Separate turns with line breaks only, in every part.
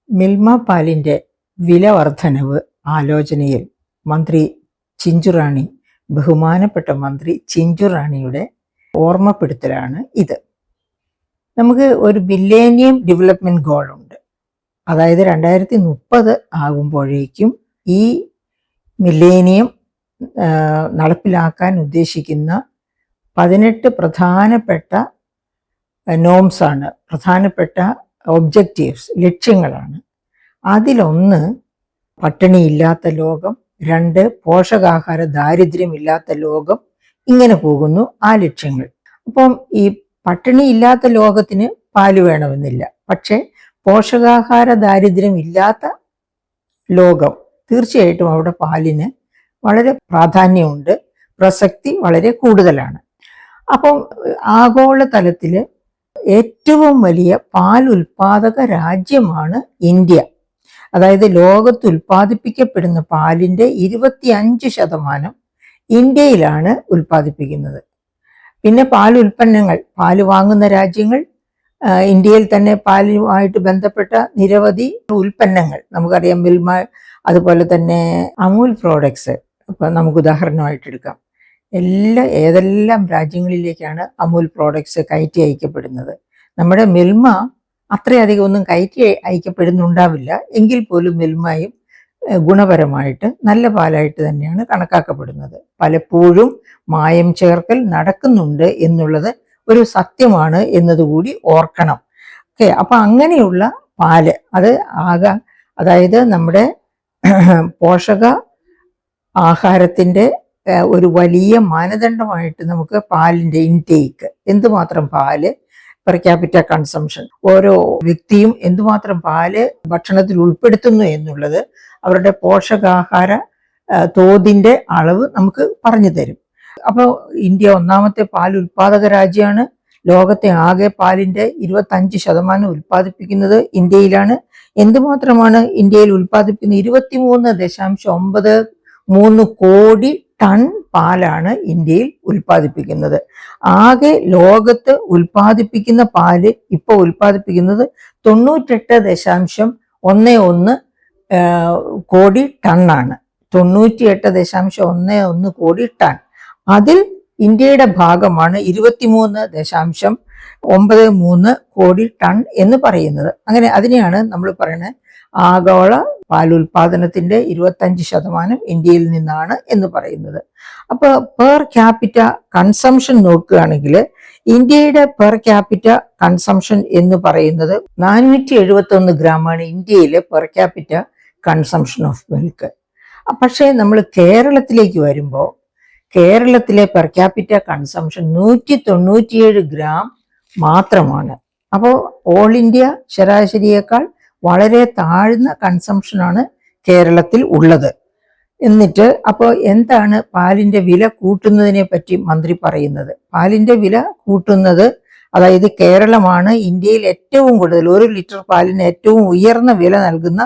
മിൽമ പാലിൻ്റെ വില വർധനവ് ആലോചനയിൽ മന്ത്രി ചിഞ്ചുറാണി, ബഹുമാനപ്പെട്ട മന്ത്രി ചിഞ്ചുറാണിയുടെ ഓർമ്മപ്പെടുത്തലാണ് ഇത്. നമുക്ക് ഒരു മില്ലേനിയം ഡെവലപ്മെൻറ്റ് ഗോളുണ്ട്. അതായത് 2030 ആകുമ്പോഴേക്കും ഈ മില്ലേനിയം നടപ്പിലാക്കാൻ ഉദ്ദേശിക്കുന്ന 18 പ്രധാനപ്പെട്ട നോംസാണ്, പ്രധാനപ്പെട്ട ഒബ്ജക്റ്റീവ്സ്, ലക്ഷ്യങ്ങളാണ്. അതിലൊന്ന് പട്ടിണിയില്ലാത്ത ലോകം, 2 പോഷകാഹാര ദാരിദ്ര്യമില്ലാത്ത ലോകം. ഇങ്ങനെ പോകുന്നു ആ ലക്ഷ്യങ്ങൾ. അപ്പം ഈ പട്ടിണിയില്ലാത്ത ലോകത്തിന് പാല് വേണമെന്നില്ല, പക്ഷേ പോഷകാഹാര ദാരിദ്ര്യം ഇല്ലാത്ത ലോകം തീർച്ചയായിട്ടും അവിടെ പാലിന് വളരെ പ്രാധാന്യമുണ്ട്, പ്രസക്തി വളരെ കൂടുതലാണ്. അപ്പം ആഗോള തലത്തിൽ ഏറ്റവും വലിയ പാൽ ഉൽപാദക രാജ്യമാണ് ഇന്ത്യ. അതായത് ലോകത്ത് ഉൽപ്പാദിപ്പിക്കപ്പെടുന്ന പാലിൻ്റെ 25% ഇന്ത്യയിലാണ് ഉൽപ്പാദിപ്പിക്കുന്നത്. പിന്നെ പാൽ ഉൽപ്പന്നങ്ങൾ, പാല് വാങ്ങുന്ന രാജ്യങ്ങൾ, ഇന്ത്യയിൽ തന്നെ പാലുമായിട്ട് ബന്ധപ്പെട്ട നിരവധി ഉൽപ്പന്നങ്ങൾ നമുക്കറിയാം. മിൽമ, അതുപോലെ തന്നെ അമൂൽ പ്രോഡക്ട്സ് ഇപ്പം നമുക്ക് ഉദാഹരണമായിട്ട് എടുക്കാം. ഏതെല്ലാം രാജ്യങ്ങളിലേക്കാണ് അമൂൽ പ്രോഡക്ട്സ് കയറ്റി അയക്കപ്പെടുന്നത്. നമ്മുടെ മിൽമ അത്രയധികം ഒന്നും കയറ്റി അയക്കപ്പെടുന്നുണ്ടാവില്ല, എങ്കിൽ പോലും മിൽമയും ഗുണപരമായിട്ട് നല്ല പാലായിട്ട് തന്നെയാണ് കണക്കാക്കപ്പെടുന്നത്. പലപ്പോഴും മായം ചേർക്കൽ നടക്കുന്നുണ്ട് എന്നുള്ളത് ഒരു സത്യമാണ് എന്നതുകൂടി ഓർക്കണം. ഓക്കെ, അപ്പം അങ്ങനെയുള്ള പാല് അത് അതായത് നമ്മുടെ പോഷക ആഹാരത്തിൻ്റെ ഒരു വലിയ മാനദണ്ഡമായിട്ട് നമുക്ക് പാലിൻ്റെ ഇൻടേക്ക്, എന്തുമാത്രം പാല് പെർ ക്യാപിറ്റ കൺസംഷൻ, ഓരോ വ്യക്തിയും എന്തുമാത്രം പാല് ഭക്ഷണത്തിൽ ഉൾപ്പെടുത്തുന്നു എന്നുള്ളത് അവരുടെ പോഷകാഹാര തോതിൻ്റെ അളവ് നമുക്ക് പറഞ്ഞു തരും. അപ്പോൾ ഇന്ത്യ ഒന്നാമത്തെ പാൽ ഉൽപാദക രാജ്യമാണ്. ലോകത്തെ ആകെ പാലിൻ്റെ 25% ഉൽപ്പാദിപ്പിക്കുന്നത് ഇന്ത്യയിലാണ്. എന്തുമാത്രമാണ് ഇന്ത്യയിൽ ഉൽപ്പാദിപ്പിക്കുന്നത്? 23.93 കോടി ടൺ പാലാണ് ഇന്ത്യയിൽ ഉൽപ്പാദിപ്പിക്കുന്നത്. ആകെ ലോകത്ത് ഉൽപ്പാദിപ്പിക്കുന്ന പാല് ഇപ്പോൾ ഉൽപ്പാദിപ്പിക്കുന്നത് 98.11 കോടി ടണ്ണാണ്. 98.11 കോടി ടൺ. അതിൽ ഇന്ത്യയുടെ ഭാഗമാണ് 23.93 കോടി ടൺ എന്ന് പറയുന്നത്. അങ്ങനെ അതിനെയാണ് നമ്മൾ പറയുന്നത് ആഗോള പാലുൽപാദനത്തിൻ്റെ 25% ഇന്ത്യയിൽ നിന്നാണ് എന്ന് പറയുന്നത്. അപ്പോൾ പെർ ക്യാപിറ്റ കൺസംഷൻ നോക്കുകയാണെങ്കിൽ ഇന്ത്യയുടെ പെർ ക്യാപിറ്റ കൺസംഷൻ എന്ന് പറയുന്നത് 471 ഗ്രാമാണ് ഇന്ത്യയിലെ per capita consumption of milk. പക്ഷേ നമ്മൾ കേരളത്തിലേക്ക് വരുമ്പോൾ കേരളത്തിലെ പെർ ക്യാപിറ്റ കൺസംഷൻ 197 ഗ്രാം മാത്രമാണ്. അപ്പോൾ ഓൾ ഇന്ത്യ ശരാശരിയേക്കാൾ വളരെ താഴ്ന്ന കൺസംഷനാണ് കേരളത്തിൽ ഉള്ളത്. എന്നിട്ട് അപ്പോൾ എന്താണ് പാലിൻ്റെ വില കൂട്ടുന്നതിനെ പറ്റി മന്ത്രി പറയുന്നത്? പാലിൻ്റെ വില കൂട്ടുന്നത്, അതായത് കേരളമാണ് ഇന്ത്യയിൽ ഏറ്റവും കൂടുതൽ, 1 ലിറ്റർ പാലിന് ഏറ്റവും ഉയർന്ന വില നൽകുന്ന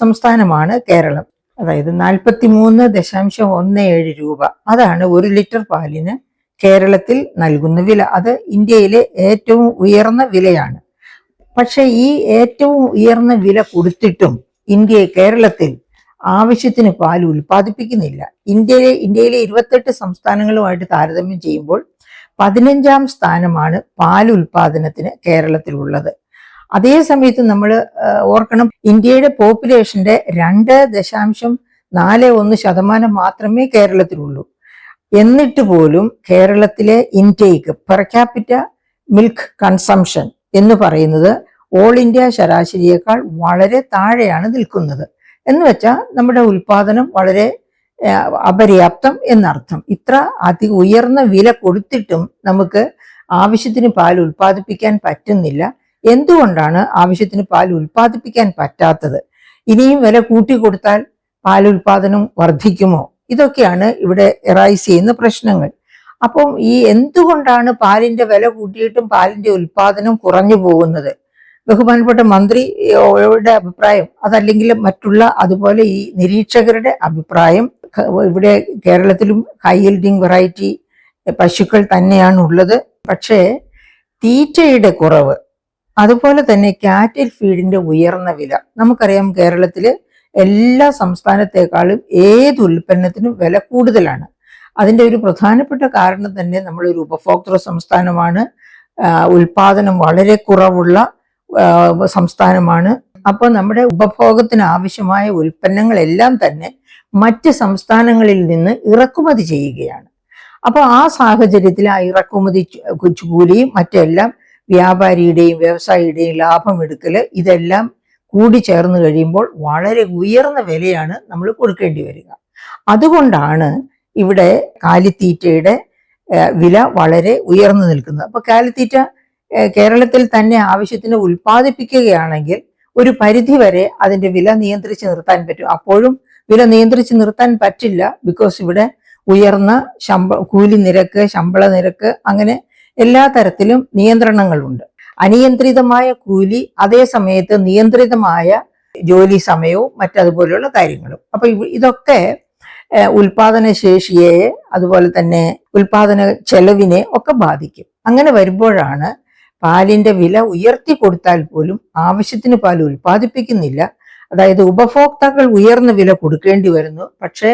സംസ്ഥാനമാണ് കേരളം. അതായത് 43.17 രൂപ, അതാണ് 1 ലിറ്റർ പാലിന് കേരളത്തിൽ നൽകുന്ന വില. അത് ഇന്ത്യയിലെ ഏറ്റവും ഉയർന്ന വിലയാണ്. പക്ഷെ ഈ ഏറ്റവും ഉയർന്ന വില കൊടുത്തിട്ടും കേരളത്തിൽ ആവശ്യത്തിന് പാൽ ഉൽപ്പാദിപ്പിക്കുന്നില്ല. ഇന്ത്യയിലെ 28 സംസ്ഥാനങ്ങളുമായിട്ട് താരതമ്യം ചെയ്യുമ്പോൾ 15ാം സ്ഥാനമാണ് പാൽ ഉൽപാദനത്തിന് കേരളത്തിലുള്ളത്. അതേ സമയത്ത് നമ്മൾ ഓർക്കണം, ഇന്ത്യയുടെ പോപ്പുലേഷന്റെ 2.41% മാത്രമേ കേരളത്തിലുള്ളൂ. എന്നിട്ട് പോലും കേരളത്തിലെ intake per capita milk consumption എന്ന് പറയുന്നത് ഓൾ ഇന്ത്യ ശരാശരിയേക്കാൾ വളരെ താഴെയാണ് നിൽക്കുന്നത്. എന്ന് വെച്ചാൽ നമ്മുടെ ഉൽപാദനം വളരെ അപര്യാപ്തം എന്നർത്ഥം. ഇത്ര ഉയർന്ന വില കൊടുത്തിട്ടും നമുക്ക് ആവശ്യത്തിന് പാൽ ഉൽപ്പാദിപ്പിക്കാൻ പറ്റുന്നില്ല. എന്തുകൊണ്ടാണ് ആവശ്യത്തിന് പാൽ ഉൽപ്പാദിപ്പിക്കാൻ പറ്റാത്തത്? ഇനിയും വില കൂട്ടിക്കൊടുത്താൽ പാൽ ഉൽപാദനം വർദ്ധിക്കുമോ? ഇതൊക്കെയാണ് ഇവിടെ എറൈസ് ചെയ്യുന്ന പ്രശ്നങ്ങൾ. അപ്പം ഈ എന്തുകൊണ്ടാണ് പാലിന്റെ വില കൂട്ടിയിട്ടും പാലിന്റെ ഉൽപാദനം കുറഞ്ഞു പോകുന്നത്? ബഹുമാനപ്പെട്ട മന്ത്രിയുടെ അഭിപ്രായം, അതല്ലെങ്കിൽ മറ്റുള്ള അതുപോലെ ഈ നിരീക്ഷകരുടെ അഭിപ്രായം, ഇവിടെ കേരളത്തിലും ഹൈ യീൽഡിംഗ് വെറൈറ്റി പശുക്കൾ തന്നെയാണ് ഉള്ളത്. പക്ഷേ തീറ്റയുടെ കുറവ്, അതുപോലെ തന്നെ കാറ്റിൽ ഫീഡിന്റെ ഉയർന്ന വില. നമുക്കറിയാം കേരളത്തില് എല്ലാ സംസ്ഥാനത്തെക്കാളും ഏത് ഉൽപ്പന്നത്തിനും വില കൂടുതലാണ്. അതിന്റെ ഒരു പ്രധാനപ്പെട്ട കാരണം തന്നെ നമ്മളൊരു ഉപഭോക്തൃ സംസ്ഥാനമാണ്, ഉൽപാദനം വളരെ കുറവുള്ള സംസ്ഥാനമാണ്. അപ്പോൾ നമ്മുടെ ഉപഭോഗത്തിന് ആവശ്യമായ ഉൽപ്പന്നങ്ങളെല്ലാം തന്നെ മറ്റ് സംസ്ഥാനങ്ങളിൽ നിന്ന് ഇറക്കുമതി ചെയ്യുകയാണ്. അപ്പോൾ ആ സാഹചര്യത്തിൽ ആ ഇറക്കുമതി കൂലിയും മറ്റെല്ലാം വ്യാപാരിയുടെയും വ്യവസായിയുടെയും ലാഭം എടുക്കല് ഇതെല്ലാം കൂടി ചേർന്ന് കഴിയുമ്പോൾ വളരെ ഉയർന്ന വിലയാണ് നമ്മൾ കൊടുക്കേണ്ടി വരിക. അതുകൊണ്ടാണ് ഇവിടെ കാലിത്തീറ്റയുടെ വില വളരെ ഉയർന്നു നിൽക്കുന്നത്. അപ്പൊ കാലിത്തീറ്റ കേരളത്തിൽ തന്നെ ആവശ്യത്തിന് ഉൽപ്പാദിപ്പിക്കുകയാണെങ്കിൽ ഒരു പരിധി വരെ അതിന്റെ വില നിയന്ത്രിച്ച് നിർത്താൻ പറ്റും. അപ്പോഴും വില നിയന്ത്രിച്ച് നിർത്താൻ പറ്റില്ല, ബിക്കോസ് ഇവിടെ ഉയർന്ന കൂലി നിരക്ക്, ശമ്പള നിരക്ക്, അങ്ങനെ എല്ലാ തരത്തിലും നിയന്ത്രണങ്ങളുണ്ട്. അനിയന്ത്രിതമായ കൂലി, അതേ സമയത്ത് നിയന്ത്രിതമായ ജോലി സമയവും മറ്റതുപോലെയുള്ള കാര്യങ്ങളും. അപ്പൊ ഇതൊക്കെ ഉൽപാദന ശേഷിയെ, അതുപോലെ തന്നെ ഉൽപാദന ചെലവിനെ ഒക്കെ ബാധിക്കും. അങ്ങനെ വരുമ്പോഴാണ് പാലിന്റെ വില ഉയർത്തി കൊടുത്താൽ പോലും ആവശ്യത്തിന് പാൽ ഉൽപ്പാദിപ്പിക്കുന്നില്ല. അതായത് ഉപഭോക്താക്കൾ ഉയർന്ന വില കൊടുക്കേണ്ടി വരുന്നു, പക്ഷേ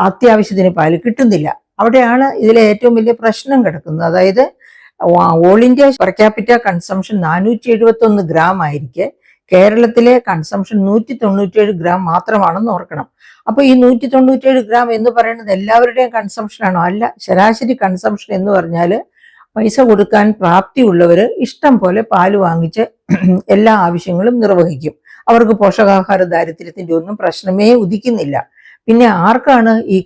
അത്യാവശ്യത്തിന് പാല് കിട്ടുന്നില്ല. അവിടെയാണ് ഇതിലെ ഏറ്റവും വലിയ പ്രശ്നം കിടക്കുന്നത്. അതായത് all India per capita consumption 471 gram ആയിരിക്കെ കേരളത്തിലെ കൺസംഷൻ 197 ഗ്രാം മാത്രമാണെന്ന് ഓർക്കണം. അപ്പൊ ഈ 197 ഗ്രാം എന്ന് പറയുന്നത് എല്ലാവരുടെയും കൺസംഷൻ ആണോ? അല്ല. ശരാശരി കൺസംഷൻ എന്ന് പറഞ്ഞാൽ പൈസ കൊടുക്കാൻ പ്രാപ്തിയുള്ളവര് ഇഷ്ടം പോലെ പാല് വാങ്ങിച്ച് എല്ലാ ആവശ്യങ്ങളും നിർവഹിക്കും. അവർക്ക് പോഷകാഹാര ദാരിദ്ര്യത്തിന്റെ ഒന്നും പ്രശ്നമേ ഉദിക്കുന്നില്ല. പിന്നെ ആർക്കാണ് ഈ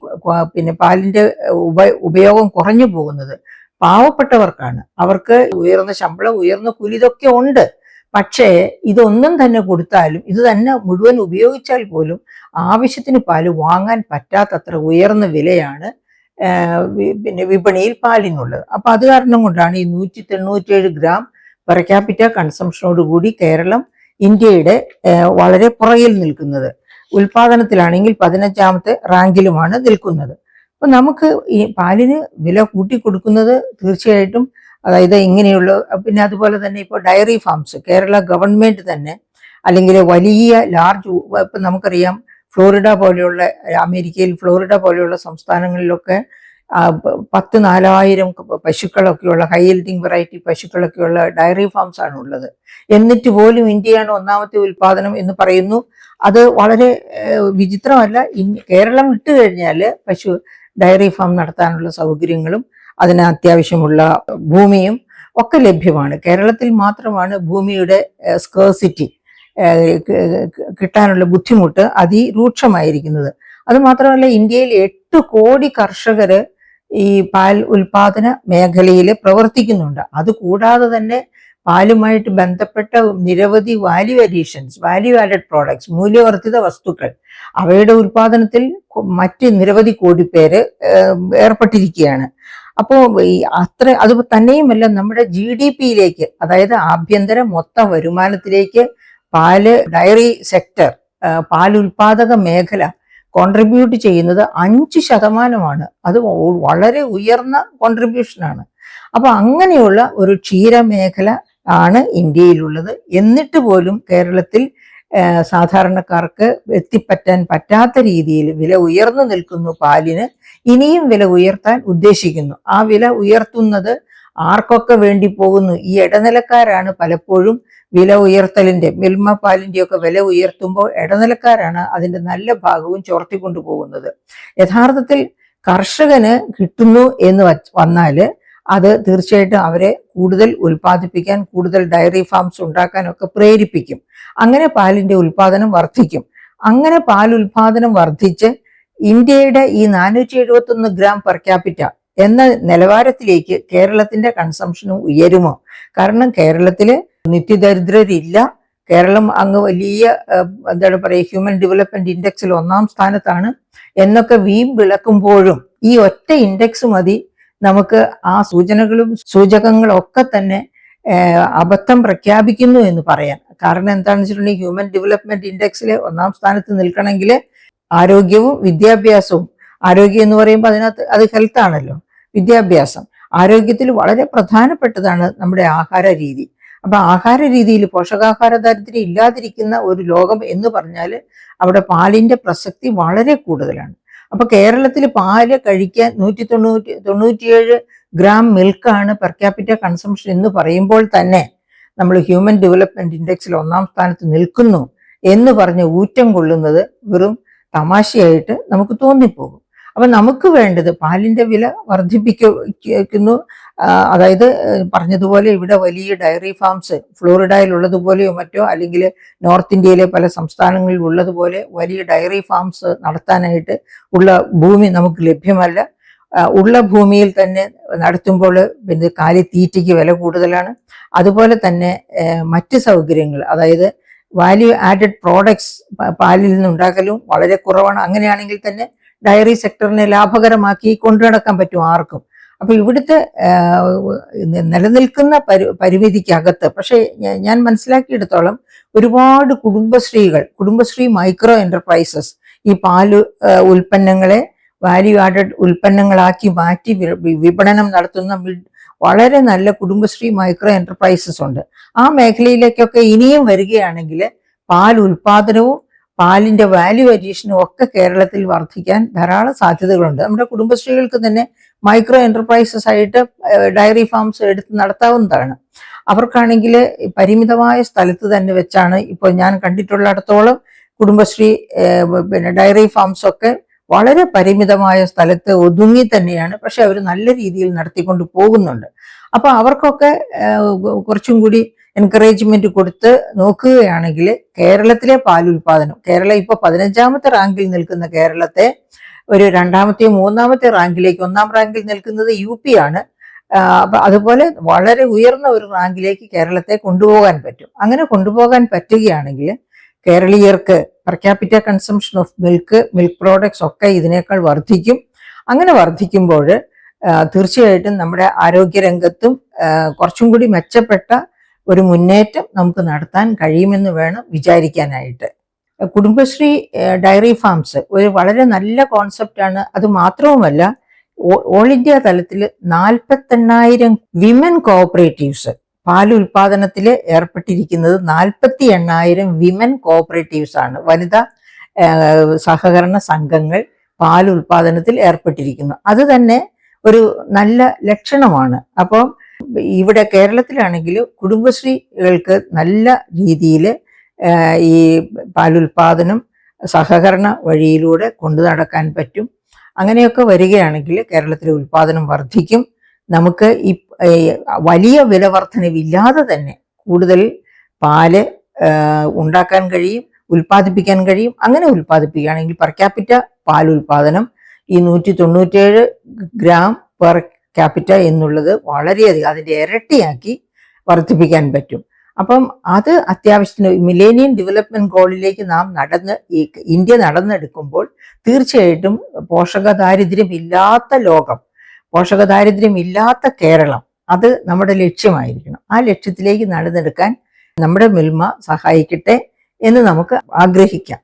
പാലിന്റെ ഉപയോഗം കുറഞ്ഞു പോകുന്നത്? പാവപ്പെട്ടവർക്കാണ്. അവർക്ക് ഉയർന്ന ശമ്പളം, ഉയർന്ന കൂലി ഇതൊക്കെ ഉണ്ട്. പക്ഷേ ഇതൊന്നും തന്നെ കൊടുത്താലും, ഇത് തന്നെ മുഴുവൻ ഉപയോഗിച്ചാൽ പോലും ആവശ്യത്തിന് പാല് വാങ്ങാൻ പറ്റാത്തത്ര ഉയർന്ന വിലയാണ് വിപണിയിൽ പാലിനുള്ളത്. അപ്പൊ അത് കാരണം കൊണ്ടാണ് ഈ 197 ഗ്രാം പെർ ക്യാപിറ്റ കൺസംഷനോടുകൂടി കേരളം ഇന്ത്യയുടെ വളരെ പുറകിൽ നിൽക്കുന്നത്. ഉൽപാദനത്തിലാണെങ്കിൽ 15ാമത്തെ റാങ്കിലുമാണ് നിൽക്കുന്നത്. അപ്പൊ നമുക്ക് ഈ പാലിന് വില കൂട്ടിക്കൊടുക്കുന്നത് തീർച്ചയായിട്ടും, അതായത് ഇങ്ങനെയുള്ള, പിന്നെ അതുപോലെ തന്നെ ഇപ്പോൾ ഡയറി ഫാംസ്, കേരള ഗവൺമെന്റ് തന്നെ, അല്ലെങ്കിൽ വലിയ ലാർജ്, ഇപ്പം നമുക്കറിയാം ഫ്ലോറിഡ പോലെയുള്ള, അമേരിക്കയിൽ ഫ്ലോറിഡ പോലെയുള്ള സംസ്ഥാനങ്ങളിലൊക്കെ 10,000-4,000 പശുക്കളൊക്കെയുള്ള ഹൈ യീൽഡിംഗ് വെറൈറ്റി പശുക്കളൊക്കെയുള്ള ഡയറി ഫാംസ് ആണ് ഉള്ളത്. എന്നിട്ട് പോലും ഇന്ത്യയാണ് ഒന്നാമത്തെ ഉൽപാദനം എന്ന് പറയുന്നു. അത് വളരെ വിചിത്രമല്ല. കേരളം വിട്ടു കഴിഞ്ഞാൽ ഡയറി ഫാം നടത്താനുള്ള സൗകര്യങ്ങളും അതിന് അത്യാവശ്യമുള്ള ഭൂമിയും ഒക്കെ ലഭ്യമാണ്. കേരളത്തിൽ മാത്രമാണ് ഭൂമിയുടെ സ്കേഴ്സിറ്റി, കിട്ടാനുള്ള ബുദ്ധിമുട്ട് അതിരൂക്ഷമായിരിക്കുന്നത്. അത് മാത്രമല്ല, ഇന്ത്യയിൽ 8 കോടി കർഷകര് ഈ പാൽ ഉൽപാദന മേഖലയിൽ പ്രവർത്തിക്കുന്നുണ്ട്. അതുകൂടാതെ തന്നെ പാലുമായിട്ട് ബന്ധപ്പെട്ട നിരവധി value additions, value added products, മൂല്യവർദ്ധിത വസ്തുക്കൾ, അവയുടെ ഉൽപാദനത്തിൽ മറ്റ് നിരവധി കോടി പേര് ഏർപ്പെട്ടിരിക്കുകയാണ്. അപ്പോൾ അത് തന്നെയുമല്ല, നമ്മുടെ GDP-യിലേക്ക്, അതായത് ആഭ്യന്തര മൊത്ത വരുമാനത്തിലേക്ക് ഡയറി സെക്ടർ, പാലുൽപാദക മേഖല കോൺട്രിബ്യൂട്ട് ചെയ്യുന്നത് 5%. അത് വളരെ ഉയർന്ന കോൺട്രിബ്യൂഷനാണ്. അപ്പൊ അങ്ങനെയുള്ള ഒരു ക്ഷീരമേഖല ആണ് ഇന്ത്യയിലുള്ളത്. എന്നിട്ട് പോലും കേരളത്തിൽ സാധാരണക്കാർക്ക് എത്തിപ്പറ്റാൻ പറ്റാത്ത രീതിയിൽ വില ഉയർന്നു നിൽക്കുന്നു പാലിന്. ഇനിയും വില ഉയർത്താൻ ഉദ്ദേശിക്കുന്നു. ആ വില ഉയർത്തുന്നത് ആർക്കൊക്കെ വേണ്ടി പോകുന്നു? ഈ ഇടനിലക്കാരാണ് പലപ്പോഴും വില ഉയർത്തലിന്റെ, മിൽമ പാലിന്റെയൊക്കെ വില ഉയർത്തുമ്പോൾ ഇടനിലക്കാരാണ് അതിന്റെ നല്ല ഭാഗവും ചോർത്തിക്കൊണ്ടു പോകുന്നത്. യഥാർത്ഥത്തിൽ കർഷകന് കിട്ടുന്നു എന്ന് വന്നാല് അത് തീർച്ചയായിട്ടും അവരെ കൂടുതൽ ഉൽപ്പാദിപ്പിക്കാൻ, കൂടുതൽ ഡയറി ഫാംസ് ഉണ്ടാക്കാനൊക്കെ പ്രേരിപ്പിക്കും. അങ്ങനെ പാലിന്റെ ഉൽപാദനം വർദ്ധിക്കും. അങ്ങനെ പാൽ ഉൽപാദനം വർദ്ധിച്ച് ഇന്ത്യയുടെ ഈ 471 ഗ്രാം പെർ ക്യാപിറ്റ എന്ന നിലവാരത്തിലേക്ക് കേരളത്തിന്റെ കൺസംഷനും ഉയരുമോ? കാരണം കേരളത്തില് നിത്യദരിദ്രരില്ല. കേരളം അങ്ങ് വലിയ എന്താണ് പറയുക, ഹ്യൂമൻ ഡെവലപ്മെന്റ് ഇൻഡെക്സിൽ 1ാം സ്ഥാനത്താണ് എന്നൊക്കെ വിളക്കുമ്പോഴും ഈ ഒറ്റ ഇൻഡെക്സ് മതി നമുക്ക് ആ സൂചകങ്ങളും ഒക്കെ തന്നെ അബദ്ധം പ്രഖ്യാപിക്കുന്നു എന്ന് പറയാൻ. കാരണം എന്താണെന്ന് വെച്ചിട്ടുണ്ടെങ്കിൽ, ഹ്യൂമൻ ഡെവലപ്മെന്റ് ഇൻഡെക്സിൽ 1ാം സ്ഥാനത്ത് നിൽക്കണമെങ്കിൽ ആരോഗ്യവും വിദ്യാഭ്യാസവും, ആരോഗ്യം എന്ന് പറയുമ്പോൾ അതിനകത്ത് അത് ഹെൽത്ത് ആണല്ലോ, വിദ്യാഭ്യാസം, ആരോഗ്യത്തിൽ വളരെ പ്രധാനപ്പെട്ടതാണ് നമ്മുടെ ആഹാര രീതി. അപ്പൊ ആഹാര രീതിയിൽ പോഷകാഹാര ദാരിദ്ര്യം ഇല്ലാതിരിക്കുന്ന ഒരു ലോകം എന്ന് പറഞ്ഞാൽ അവിടെ പാലിന്റെ പ്രസക്തി വളരെ കൂടുതലാണ്. അപ്പൊ കേരളത്തിൽ പാല് കഴിക്കാൻ 197 ഗ്രാം മിൽക്കാണ് പെർ ക്യാപിറ്റ കൺസംഷൻ എന്ന് പറയുമ്പോൾ തന്നെ നമ്മൾ ഹ്യൂമൻ ഡെവലപ്മെന്റ് ഇൻഡെക്സിൽ 1-ാം സ്ഥാനത്ത് നിൽക്കുന്നു എന്ന് പറഞ്ഞ് ഊറ്റം കൊള്ളുന്നത് വെറും തമാശയായിട്ട് നമുക്ക് തോന്നിപ്പോകും. അപ്പൊ നമുക്ക് വേണ്ടത് പാലിന്റെ വില വർദ്ധിപ്പിക്കുന്നു. അതായത് പറഞ്ഞതുപോലെ ഇവിടെ വലിയ ഡയറി ഫാംസ് ഫ്ലോറിഡയിലുള്ളതുപോലെയോ മറ്റോ അല്ലെങ്കിൽ നോർത്ത് ഇന്ത്യയിലെ പല സംസ്ഥാനങ്ങളിൽ ഉള്ളതുപോലെ വലിയ ഡയറി ഫാംസ് നടത്താനായിട്ട് ഉള്ള ഭൂമി നമുക്ക് ലഭ്യമല്ല. ഉള്ള ഭൂമിയിൽ തന്നെ നടത്തുമ്പോൾ പിന്നെ കാലിത്തീറ്റയ്ക്ക് വില കൂടുതലാണ്. അതുപോലെ തന്നെ മറ്റ് സൗകര്യങ്ങൾ, അതായത് വാല്യൂ ആഡഡ് പ്രോഡക്ട്സ് പാലിൽ നിന്നുണ്ടാക്കലും വളരെ കുറവാണ്. അങ്ങനെയാണെങ്കിൽ തന്നെ ഡയറി സെക്ടറിനെ ലാഭകരമാക്കി കൊണ്ടു നടക്കാൻ പറ്റും ആർക്കും. അപ്പൊ ഇവിടുത്തെ നിലനിൽക്കുന്ന പരിമിതിക്കകത്ത് പക്ഷെ ഞാൻ മനസ്സിലാക്കിയെടുത്തോളം ഒരുപാട് കുടുംബശ്രീ മൈക്രോ എന്റർപ്രൈസസ് ഈ പാല് ഉൽപ്പന്നങ്ങളെ വാല്യൂ ആഡഡ് ഉൽപ്പന്നങ്ങളാക്കി മാറ്റി വിപണനം നടത്തുന്ന വളരെ നല്ല കുടുംബശ്രീ മൈക്രോ എന്റർപ്രൈസസ് ഉണ്ട്. ആ മേഖലയിലേക്കൊക്കെ ഇനിയും വരികയാണെങ്കിൽ പാൽ ഉൽപാദനവും പാലിന്റെ വാല്യൂ അഡീഷനും ഒക്കെ കേരളത്തിൽ വർദ്ധിക്കാൻ ധാരാളം സാധ്യതകളുണ്ട്. നമ്മുടെ കുടുംബശ്രീകൾക്ക് തന്നെ മൈക്രോ എന്റർപ്രൈസസ് ആയിട്ട് ഡയറി ഫാംസ് എടുത്ത് നടത്താവുന്നതാണ്. അവർക്കാണെങ്കിൽ പരിമിതമായ സ്ഥലത്ത് തന്നെ വെച്ചാണ് ഇപ്പോൾ ഞാൻ കണ്ടിട്ടുള്ളിടത്തോളം കുടുംബശ്രീ പിന്നെ ഡയറി ഫാംസ് ഒക്കെ വളരെ പരിമിതമായ സ്ഥലത്ത് ഒതുങ്ങി തന്നെയാണ്, പക്ഷെ അവർ നല്ല രീതിയിൽ നടത്തിക്കൊണ്ട് പോകുന്നുണ്ട്. അപ്പൊ അവർക്കൊക്കെ കുറച്ചും കൂടി എൻകറേജ്മെന്റ് കൊടുത്ത് നോക്കുകയാണെങ്കിൽ കേരളത്തിലെ പാലുൽപാദനം, കേരളം ഇപ്പൊ 15ാമത്തെ റാങ്കിൽ നിൽക്കുന്ന കേരളത്തെ ഒരു 2ാമത്തെയോ 3ാമത്തെ റാങ്കിലേക്ക്, 1ാം റാങ്കിൽ നിൽക്കുന്നത് UP ആണ്. അപ്പൊ അതുപോലെ വളരെ ഉയർന്ന ഒരു റാങ്കിലേക്ക് കേരളത്തെ കൊണ്ടുപോകാൻ പറ്റും. അങ്ങനെ കൊണ്ടുപോകാൻ പറ്റുകയാണെങ്കിൽ കേരളീയർക്ക് per capita consumption of milk products ഒക്കെ ഇതിനേക്കാൾ വർദ്ധിക്കും. അങ്ങനെ വർദ്ധിക്കുമ്പോൾ തീർച്ചയായിട്ടും നമ്മുടെ ആരോഗ്യരംഗത്തും കുറച്ചും കൂടി മെച്ചപ്പെട്ട ഒരു മുന്നേറ്റം നമുക്ക് നടത്താൻ കഴിയുമെന്ന് വേണം വിചാരിക്കാനായിട്ട്. കുടുംബശ്രീ ഡയറി ഫാംസ് ഒരു വളരെ നല്ല കോൺസെപ്റ്റാണ്. അത് മാത്രവുമല്ല, ഓൾ ഇന്ത്യ തലത്തിൽ 48,000 വിമൻ കോഓപ്പറേറ്റീവ്സ് പാലുൽപാദനത്തിൽ ഏർപ്പെട്ടിരിക്കുന്നത് 48,000 വിമൻ കോഓപ്പറേറ്റീവ്സ് ആണ്. വനിതാ സഹകരണ സംഘങ്ങൾ പാലുൽപാദനത്തിൽ ഏർപ്പെട്ടിരിക്കുന്നു. അത് തന്നെ ഒരു നല്ല ലക്ഷണമാണ്. അപ്പം ഇവിടെ കേരളത്തിലാണെങ്കിൽ കുടുംബശ്രീകൾക്ക് നല്ല രീതിയിൽ ഈ പാലുൽപാദനം സഹകരണ വഴിയിലൂടെ കൊണ്ടു നടക്കാൻ പറ്റും. അങ്ങനെയൊക്കെ വരികയാണെങ്കിൽ കേരളത്തിലെ ഉൽപാദനം വർദ്ധിക്കും. നമുക്ക് ഈ വലിയ വില വർധനവില്ലാതെ തന്നെ കൂടുതൽ പാല് ഉണ്ടാക്കാൻ കഴിയും, ഉൽപ്പാദിപ്പിക്കാൻ കഴിയും. അങ്ങനെ ഉൽപ്പാദിപ്പിക്കുകയാണെങ്കിൽ പെർ ക്യാപിറ്റ പാലുൽപാദനം ഈ 197 ഗ്രാം പെർ ക്യാപിറ്റ എന്നുള്ളത് വളരെയധികം അതിൻ്റെ ഇരട്ടിയാക്കി വർദ്ധിപ്പിക്കാൻ പറ്റും. അപ്പം അത് അത്യാവശ്യത്തിന് മില്ലേനിയം ഡെവലപ്മെന്റ് ഗോളിലേക്ക് നാം ഇന്ത്യ നടന്നെടുക്കുമ്പോൾ തീർച്ചയായിട്ടും പോഷകദാരിദ്ര്യമില്ലാത്ത ലോകം, പോഷകദാരിദ്ര്യമില്ലാത്ത കേരളം, അത് നമ്മുടെ ലക്ഷ്യമായിരിക്കണം. ആ ലക്ഷ്യത്തിലേക്ക് നടന്നെടുക്കാൻ നമ്മുടെ മിൽമ സഹായിക്കട്ടെ എന്ന് നമുക്ക് ആഗ്രഹിക്കാം.